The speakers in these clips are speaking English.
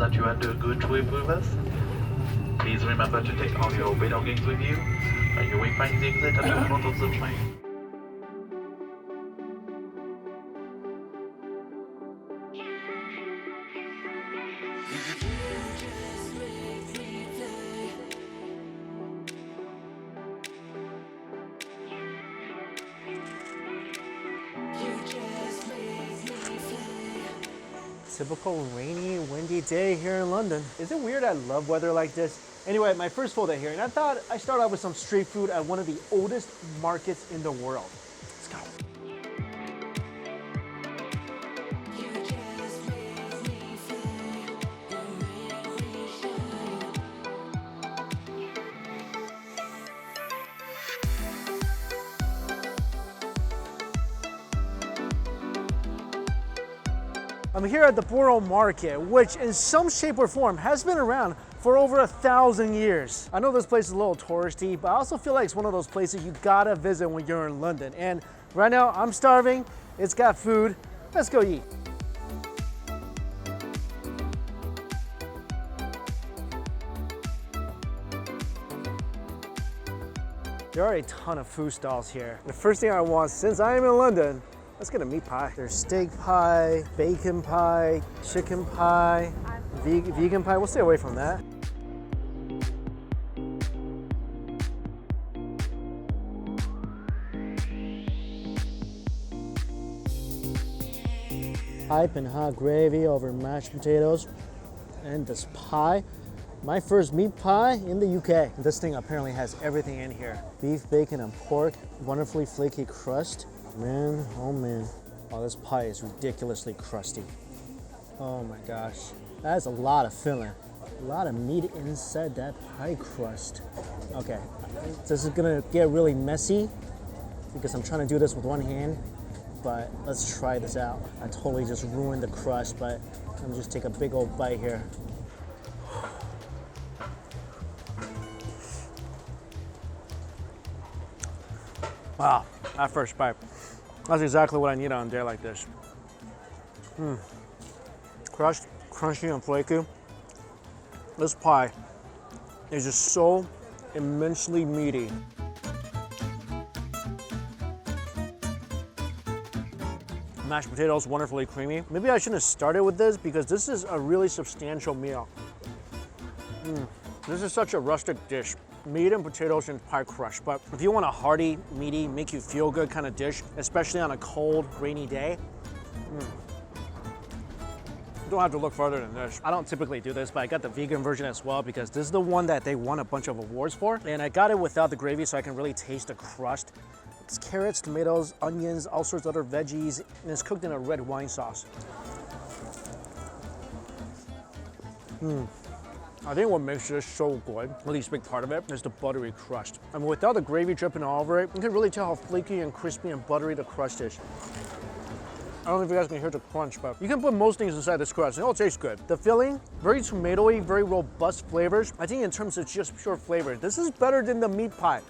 that you had a good trip with us. Please remember to take all your belongings with you. You will find the exit at the front of the train. Typical rainy, windy day here in London. Is it weird I love weather like this? Anyway, my first full day here, and I thought I'd start off with some street food at one of the oldest markets in the world. Let's go. I'm here at the Borough Market, which in some shape or form has been around for over 1,000 years. I know this place is a little touristy, but I also feel like it's one of those places you gotta visit when you're in London. And right now I'm starving, it's got food, let's go eat. There are a ton of food stalls here. The first thing I want, since I am in London, let's get a meat pie. There's steak pie, bacon pie, chicken pie, vegan pie. We'll stay away from that. Piping hot gravy over mashed potatoes and this pie. My first meat pie in the UK. This thing apparently has everything in here. Beef, bacon, and pork. Wonderfully flaky crust. Man, oh man. Oh, this pie is ridiculously crusty. Oh my gosh. That is a lot of filling. A lot of meat inside that pie crust. Okay, this is gonna get really messy because I'm trying to do this with one hand, but let's try this out. I totally just ruined the crust, but let me just take a big old bite here. Wow, that first bite. That's exactly what I need on a day like this. Crushed, crunchy, and flaky. This pie is just so immensely meaty. Mashed potatoes, wonderfully creamy. Maybe I shouldn't have started with this because this is a really substantial meal. This is such a rustic dish. Meat and potatoes and pie crush. But if you want a hearty, meaty, make you feel good kind of dish, especially on a cold, rainy day, you don't have to look further than this. I don't typically do this, but I got the vegan version as well because this is the one that they won a bunch of awards for. And I got it without the gravy so I can really taste the crust. It's carrots, tomatoes, onions, all sorts of other veggies, and it's cooked in a red wine sauce. I think what makes this so good, at least a big part of it, is the buttery crust. I mean, without the gravy dripping all over it, you can really tell how flaky and crispy and buttery the crust is. I don't know if you guys can hear the crunch, but you can put most things inside this crust and it'll taste good. The filling, very tomatoey, very robust flavors. I think in terms of just pure flavor, this is better than the meat pie.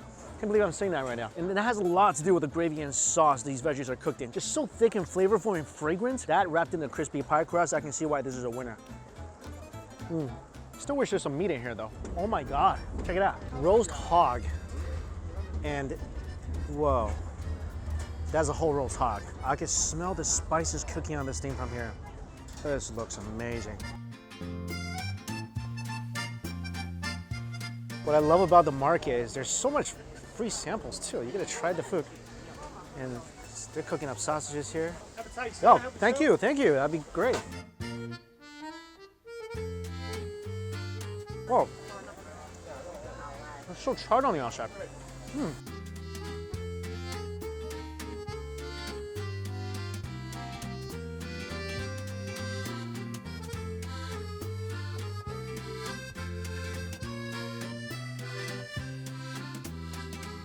Can't believe I'm saying that right now. And it has a lot to do with the gravy and sauce these veggies are cooked in. Just so thick and flavorful and fragrant. That wrapped in the crispy pie crust, I can see why this is a winner. Still wish there's some meat in here though. Oh my God, check it out. Roast hog. And whoa, that's a whole roast hog. I can smell the spices cooking on this thing from here. This looks amazing. What I love about the market is there's so much free samples too. You get to try the food. And they're cooking up sausages here. Oh, thank you, that'd be great. Whoa, it's so charred on the outside.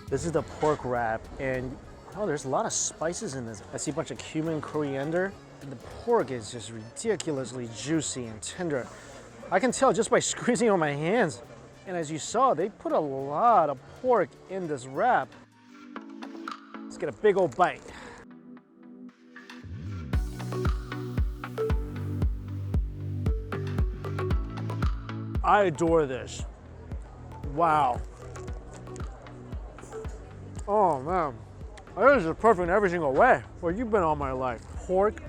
This is the pork wrap, and oh, there's a lot of spices in this. I see a bunch of cumin, coriander, and the pork is just ridiculously juicy and tender. I can tell just by squeezing on my hands. And as you saw, they put a lot of pork in this wrap. Let's get a big old bite. I adore this. Wow. Oh man, this is perfect in every single way. Well, you've been all my life. Pork,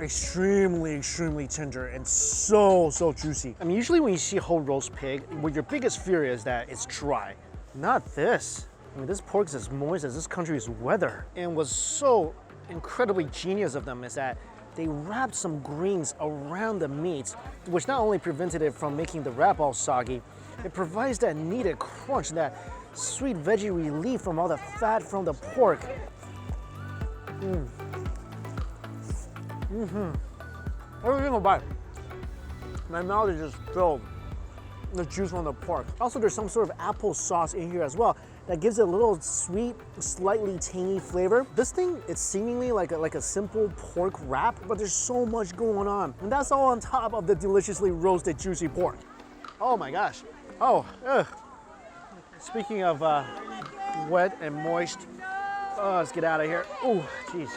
extremely tender and so juicy. I mean, usually when you see whole roast pig, what your biggest fear is that it's dry. Not this. I mean, this pork is as moist as this country's weather. And what's so incredibly genius of them is that they wrapped some greens around the meat, which not only prevented it from making the wrap all soggy, it provides that needed crunch, that sweet veggie relief from all the fat from the pork. Every single bite, my mouth is just filled with the juice from the pork. Also, there's some sort of apple sauce in here as well that gives it a little sweet, slightly tangy flavor. This thing, it's seemingly like a simple pork wrap, but there's so much going on. And that's all on top of the deliciously roasted, juicy pork. Oh my gosh. Oh, ugh. Speaking of wet and moist, let's get out of here. Oh, jeez.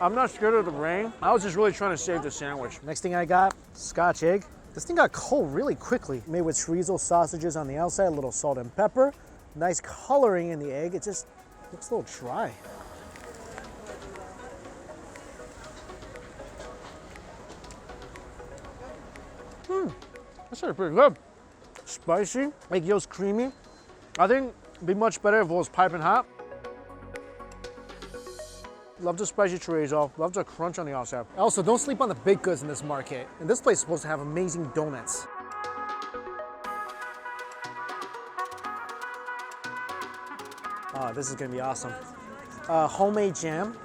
I'm not scared of the rain. I was just really trying to save the sandwich. Next thing I got, Scotch egg. This thing got cold really quickly. Made with chorizo sausages on the outside, a little salt and pepper. Nice coloring in the egg. It just looks a little dry. That's actually pretty good. Spicy, egg yolk's creamy. I think it'd be much better if it was piping hot. Love the spicy chorizo, love the crunch on the outside. Also, don't sleep on the baked goods in this market. And this place is supposed to have amazing donuts. Oh, this is gonna be awesome. Homemade jam,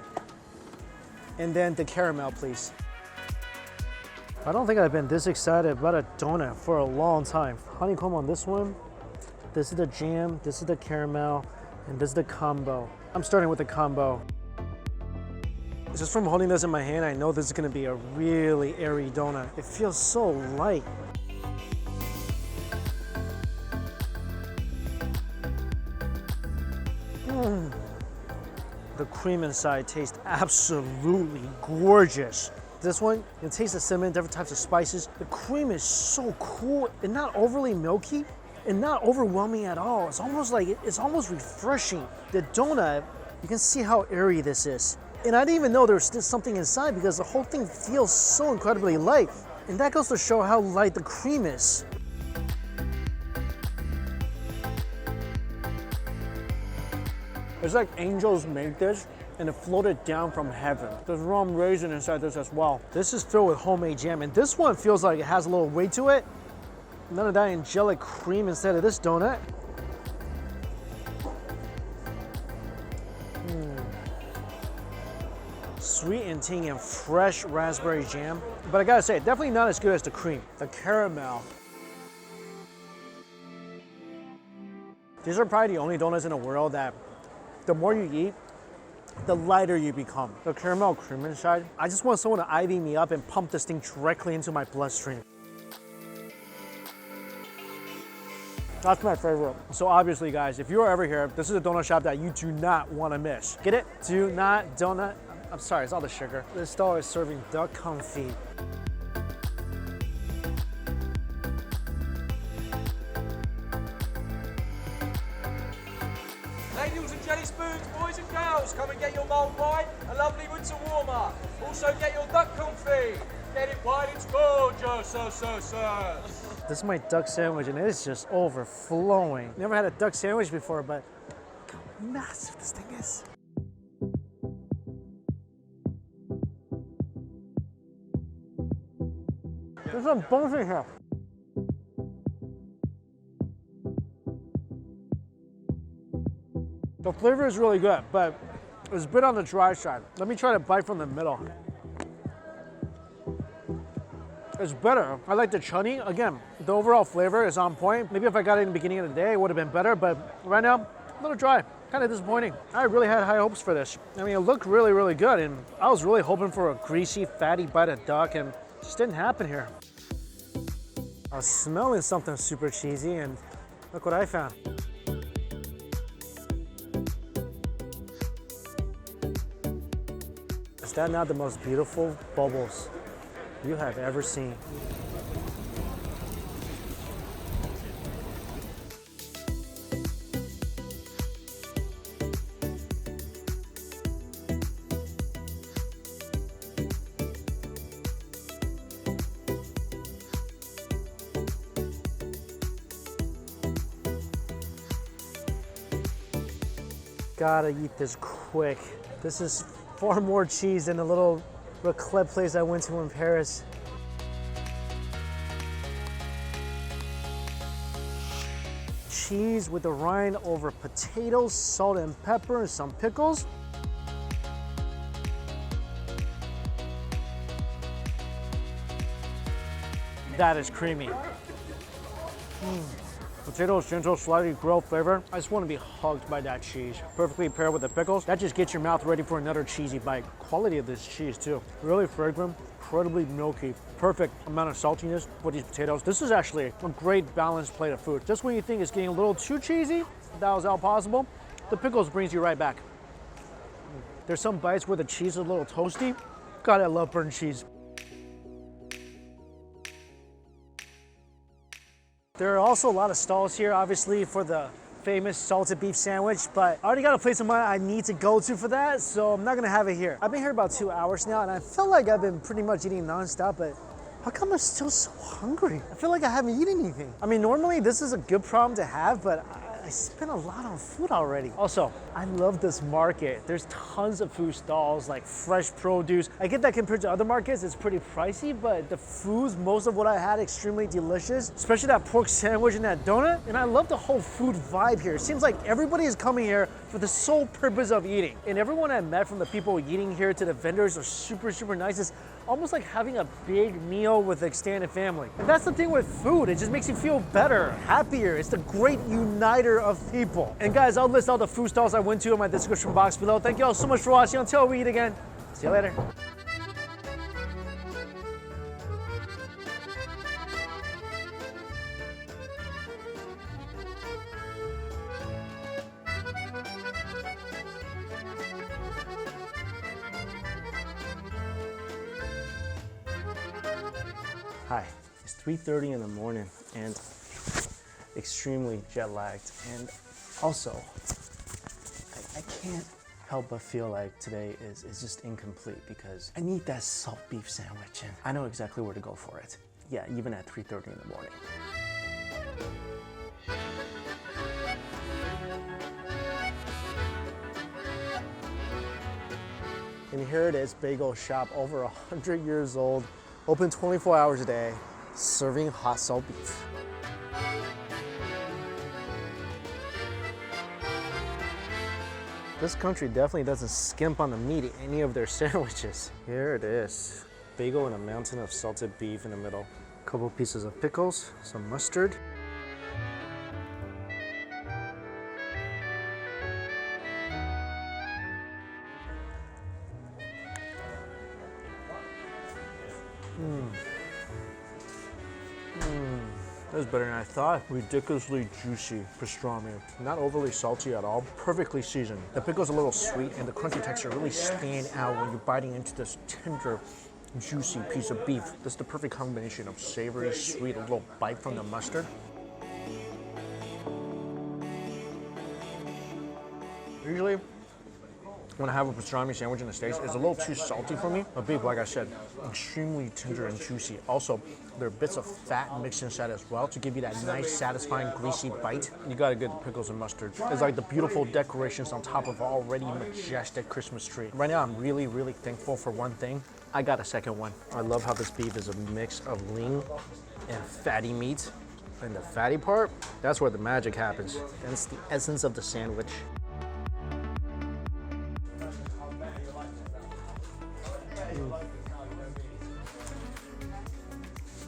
and then the caramel, please. I don't think I've been this excited about a donut for a long time. Honeycomb on this one. This is the jam, this is the caramel, and this is the combo. I'm starting with the combo. Just from holding this in my hand, I know this is gonna be a really airy donut. It feels so light. The cream inside tastes absolutely gorgeous. This one, you taste the cinnamon, different types of spices. The cream is so cool and not overly milky and not overwhelming at all. It's almost refreshing. The donut, you can see how airy this is. And I didn't even know there was still something inside because the whole thing feels so incredibly light. And that goes to show how light the cream is. It's like angels made this and it floated down from heaven. There's rum raisin inside this as well. This is filled with homemade jam, and this one feels like it has a little weight to it. None of that angelic cream instead of this donut. Sweet and tangy and fresh raspberry jam. But I gotta say, definitely not as good as the cream. The caramel. These are probably the only donuts in the world that the more you eat, the lighter you become. The caramel cream inside. I just want someone to IV me up and pump this thing directly into my bloodstream. That's my favorite. So obviously, guys, if you're ever here, this is a donut shop that you do not want to miss. Get it? I'm sorry, it's all the sugar. This stall is serving duck confit. Ladles and jelly spoons, boys and girls, come and get your mulled wine, a lovely winter warmer. Also get your duck confit. Get it while it's gorgeous, sir. This is my duck sandwich and it is just overflowing. Never had a duck sandwich before, but look how massive this thing is. There's some bones in here. The flavor is really good, but it's a bit on the dry side. Let me try to bite from the middle. It's better. I like the chutney. Again, the overall flavor is on point. Maybe if I got it in the beginning of the day, it would have been better, but right now, a little dry. Kind of disappointing. I really had high hopes for this. I mean, it looked really, really good, and I was really hoping for a greasy, fatty bite of duck, and it just didn't happen here. I was smelling something super cheesy, and look what I found. Is that not the most beautiful bubbles you have ever seen. Gotta eat this quick. This is far more cheese than the little raclette place I went to in Paris. Cheese with the rind over potatoes, salt and pepper, and some pickles. That is creamy. Potatoes, gentle, slightly grilled flavor. I just want to be hugged by that cheese. Perfectly paired with the pickles. That just gets your mouth ready for another cheesy bite. Quality of this cheese too. Really fragrant, incredibly milky. Perfect amount of saltiness with these potatoes. This is actually a great balanced plate of food. Just when you think it's getting a little too cheesy, that was all possible, the pickles brings you right back. There's some bites where the cheese is a little toasty. God, I love burnt cheese. There are also a lot of stalls here, obviously, for the famous salted beef sandwich, but I already got a place in mind I need to go to for that, so I'm not gonna have it here. I've been here about 2 hours now, and I feel like I've been pretty much eating nonstop, but how come I'm still so hungry? I feel like I haven't eaten anything. I mean, normally this is a good problem to have, but I spent a lot on food already. Also, I love this market. There's tons of food stalls, like fresh produce. I get that compared to other markets, it's pretty pricey, but the foods, most of what I had, extremely delicious, especially that pork sandwich and that donut. And I love the whole food vibe here. It seems like everybody is coming here for the sole purpose of eating. And everyone I met, from the people eating here to the vendors, are super, super nice. It's almost like having a big meal with extended family. And that's the thing with food. It just makes you feel better, happier. It's the great uniter of people. And guys, I'll list all the food stalls I went to in my description box below. Thank you all so much for watching. Until we eat again, see you later. Hi, it's 3:30 in the morning and extremely jet lagged. And also, I can't help but feel like today is just incomplete because I need that salt beef sandwich and I know exactly where to go for it. Yeah, even at 3:30 in the morning. And here it is, Beigel Shop, over 100 years old. Open 24 hours a day, serving hot salt beef. This country definitely doesn't skimp on the meat in any of their sandwiches. Here it is, bagel and a mountain of salted beef in the middle. A couple pieces of pickles, some mustard. That was better than I thought. Ridiculously juicy pastrami. Not overly salty at all. Perfectly seasoned. The pickle's a little sweet and the crunchy texture really stand out when you're biting into this tender, juicy piece of beef. This is the perfect combination of savory, sweet, a little bite from the mustard. Usually, when I have a pastrami sandwich in the States, it's a little too salty for me. But beef, like I said, extremely tender and juicy. Also, there are bits of fat mixed inside as well to give you that nice, satisfying, greasy bite. You gotta get the pickles and mustard. It's like the beautiful decorations on top of an already majestic Christmas tree. Right now, I'm really, really thankful for one thing. I got a second one. I love how this beef is a mix of lean and fatty meat. And the fatty part, that's where the magic happens. That's the essence of the sandwich.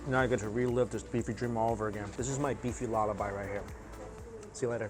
Now I get to relive this beefy dream all over again. This is my beefy lullaby right here. See you later.